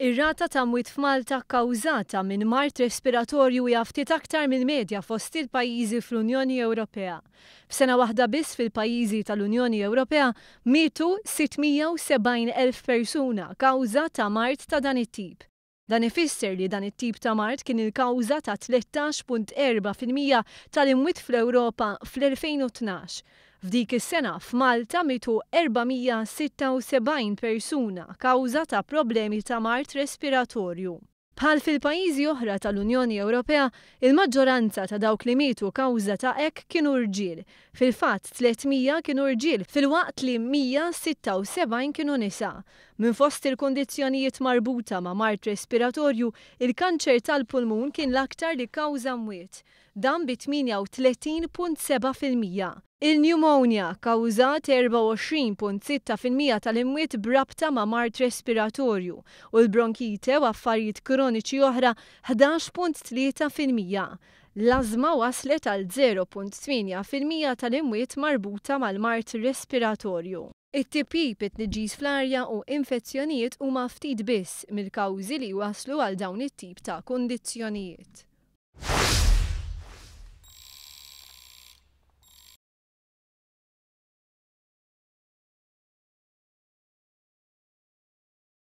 Ir-rata ta' mwiet f'Malta kkawżata minn mart respiratorju hija ftit aktar mill-medja fost il-pajjiżi fl-Unjoni Ewropea. F'sena waħda biss fil-pajjiżi tal-Unjoni Ewropea mietu 670,000 persuna kawża ta' mart ta' dan it-tip. Dan ifisser li dan it-tip ta' mart kien il-kawża ta' 13.4% tal-imwiet fl-Ewropa fl-2012. F'dik is-sena f'Malta mietu 476 persuna kawża ta' problemi ta' mart respiratorju. Bħal fil-pajjiżi oħra tal-Unjoni Ewropea, il-maġġoranza ta' dawk li mietu kawża ta' hekk kienu rġiel. Fil-fatt 300 kienu rġiel filwaqt li 176 kienu nisa. Minn fost il-kondizzjonijiet marbuta ma' mart respiratorju, il-kanċer tal-pulmun kien l-aktar li kawża mwiet, dan bi 38.7%. Il-pneumonia kawżat 24.6% tal-imwiet brabta ma' mart respiratorju u l-bronkite u affarijiet kroniċi oħra 11.3%. L-ażma waslet għal 0.8% tal-imwiet marbuta mal-mart respiratorju. It-tipip, it-tniġġis fl-arja u infezzjonijiet huma ftit biss mill-kawżi li waslu għal dawn it-tip ta' kundizzjonijiet.